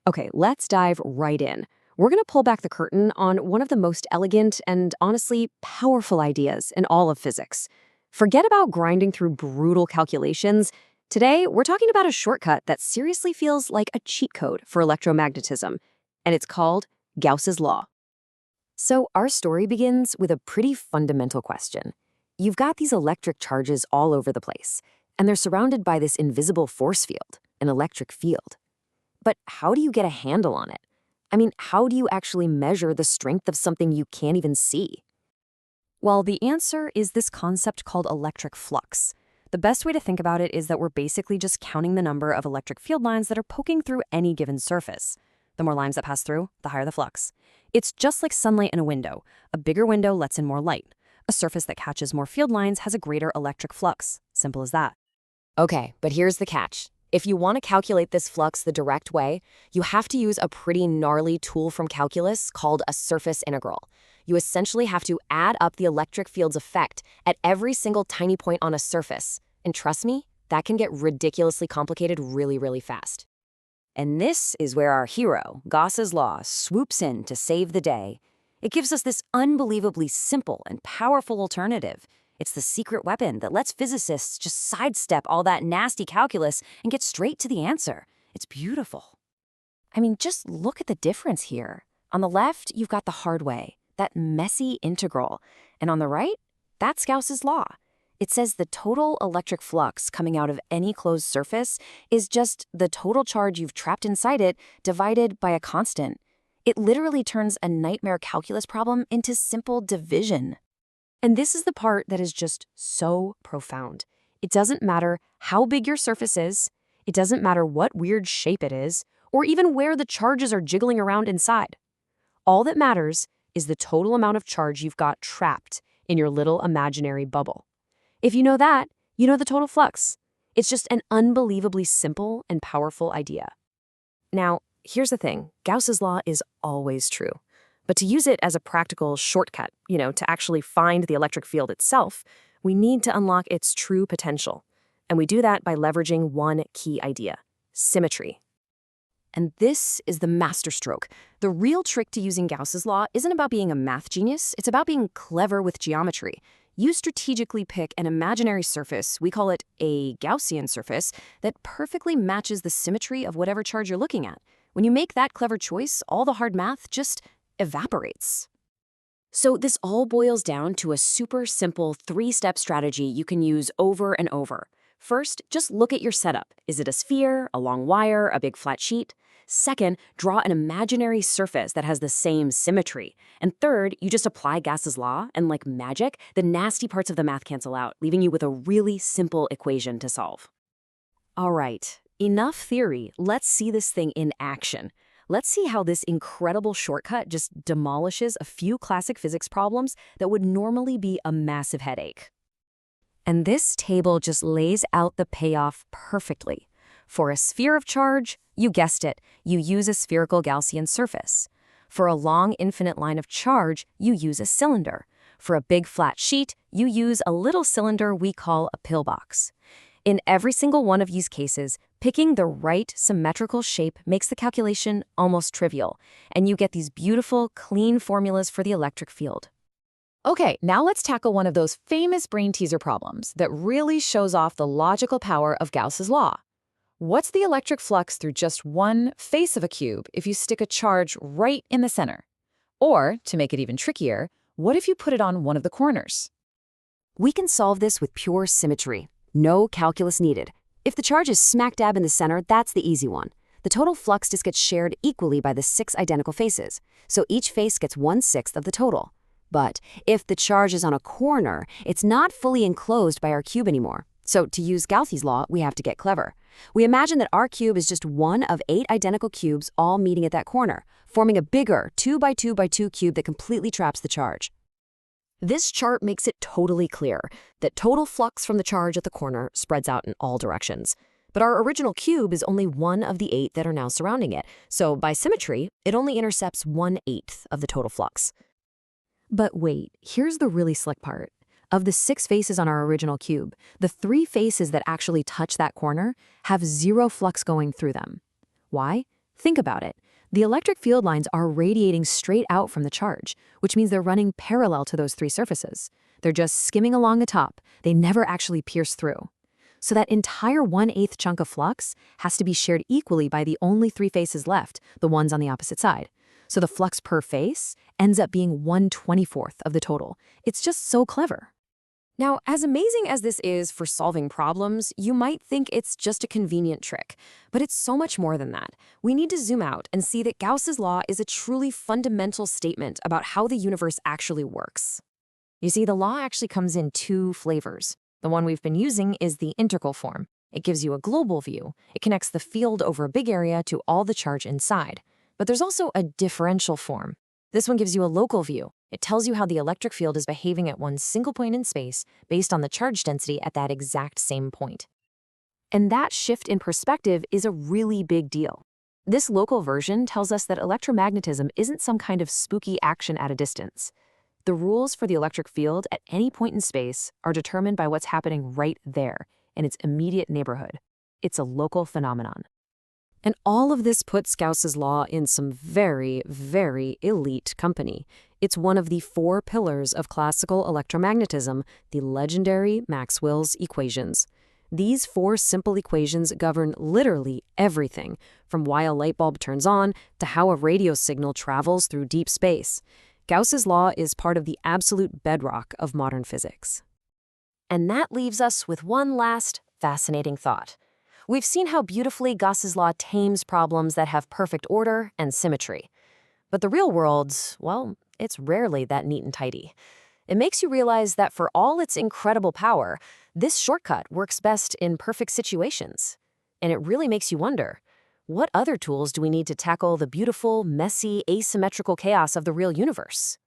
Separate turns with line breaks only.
Okay, let's dive right in. We're going to pull back the curtain on one of the most elegant and honestly powerful ideas in all of physics. Forget about grinding through brutal calculations. Today, we're talking about a shortcut that seriously feels like a cheat code for electromagnetism, and it's called Gauss's Law. So, our story begins with a pretty fundamental question. You've got these electric charges all over the place, and they're surrounded by this invisible force field, an electric field. But how do you get a handle on it? I mean, how do you actually measure the strength of something you can't even see? Well, the answer is this concept called electric flux. The best way to think about it is that we're basically just counting the number of electric field lines that are poking through any given surface. The more lines that pass through, the higher the flux. It's just like sunlight in a window. A bigger window lets in more light. A surface that catches more field lines has a greater electric flux. Simple as that. Okay, but here's the catch. If you want to calculate this flux the direct way, you have to use a pretty gnarly tool from calculus called a surface integral. You essentially have to add up the electric field's effect at every single tiny point on a surface. And trust me, that can get ridiculously complicated really, really fast. And this is where our hero, Gauss's Law, swoops in to save the day. It gives us this unbelievably simple and powerful alternative. It's the secret weapon that lets physicists just sidestep all that nasty calculus and get straight to the answer. It's beautiful. I mean, just look at the difference here. On the left, you've got the hard way, that messy integral. And on the right, that's Gauss's Law. It says the total electric flux coming out of any closed surface is just the total charge you've trapped inside it divided by a constant. It literally turns a nightmare calculus problem into simple division. And this is the part that is just so profound. It doesn't matter how big your surface is, it doesn't matter what weird shape it is, or even where the charges are jiggling around inside. All that matters is the total amount of charge you've got trapped in your little imaginary bubble. If you know that, you know the total flux. It's just an unbelievably simple and powerful idea. Now, here's the thing. Gauss's Law is always true. But to use it as a practical shortcut, to actually find the electric field itself, we need to unlock its true potential. And we do that by leveraging one key idea: symmetry. And this is the masterstroke. The real trick to using Gauss's Law isn't about being a math genius, it's about being clever with geometry. You strategically pick an imaginary surface, we call it a Gaussian surface, that perfectly matches the symmetry of whatever charge you're looking at. When you make that clever choice, all the hard math just evaporates. So this all boils down to a super simple 3-step strategy you can use over and over. First, just look at your setup. Is it a sphere, a long wire, a big flat sheet? Second, draw an imaginary surface that has the same symmetry. And third, you just apply Gauss's Law, and like magic, the nasty parts of the math cancel out, leaving you with a really simple equation to solve. All right, enough theory. Let's see this thing in action. Let's see how this incredible shortcut just demolishes a few classic physics problems that would normally be a massive headache. And this table just lays out the payoff perfectly. For a sphere of charge, you guessed it, you use a spherical Gaussian surface. For a long infinite line of charge, you use a cylinder. For a big flat sheet, you use a little cylinder we call a pillbox. In every single one of these cases, picking the right symmetrical shape makes the calculation almost trivial, and you get these beautiful, clean formulas for the electric field.
Okay, now let's tackle one of those famous brain teaser problems that really shows off the logical power of Gauss's Law. What's the electric flux through just one face of a cube if you stick a charge right in the center? Or, to make it even trickier, what if you put it on one of the corners?
We can solve this with pure symmetry. No calculus needed. If the charge is smack dab in the center, that's the easy one. The total flux just gets shared equally by the 6 identical faces, so each face gets 1/6 of the total. But if the charge is on a corner, it's not fully enclosed by our cube anymore. So to use Gauss's Law, we have to get clever. We imagine that our cube is just one of 8 identical cubes all meeting at that corner, forming a bigger 2 by 2 by 2 cube that completely traps the charge. This chart makes it totally clear that total flux from the charge at the corner spreads out in all directions. But our original cube is only one of the 8 that are now surrounding it, so by symmetry, it only intercepts 1/8 of the total flux. But wait, here's the really slick part. Of the 6 faces on our original cube, the 3 faces that actually touch that corner have 0 flux going through them. Why? Think about it. The electric field lines are radiating straight out from the charge, which means they're running parallel to those three surfaces. They're just skimming along the top. They never actually pierce through. So that entire 1/8 chunk of flux has to be shared equally by the only three faces left, the ones on the opposite side. So the flux per face ends up being 1/24 of the total. It's just so clever. Now, as amazing as this is for solving problems, you might think it's just a convenient trick. But it's so much more than that. We need to zoom out and see that Gauss's law is a truly fundamental statement about how the universe actually works. You see, the law actually comes in two flavors. The one we've been using is the integral form. It gives you a global view. It connects the field over a big area to all the charge inside. But there's also a differential form. This one gives you a local view. It tells you how the electric field is behaving at one single point in space based on the charge density at that exact same point. And that shift in perspective is a really big deal. This local version tells us that electromagnetism isn't some kind of spooky action at a distance. The rules for the electric field at any point in space are determined by what's happening right there in its immediate neighborhood. It's a local phenomenon. And all of this puts Gauss's law in some very, very elite company. It's one of the four pillars of classical electromagnetism, the legendary Maxwell's equations. These four simple equations govern literally everything, from why a light bulb turns on to how a radio signal travels through deep space. Gauss's law is part of the absolute bedrock of modern physics. And that leaves us with one last fascinating thought. We've seen how beautifully Gauss's law tames problems that have perfect order and symmetry. But the real world, well, it's rarely that neat and tidy. It makes you realize that for all its incredible power, this shortcut works best in perfect situations. And it really makes you wonder, what other tools do we need to tackle the beautiful, messy, asymmetrical chaos of the real universe?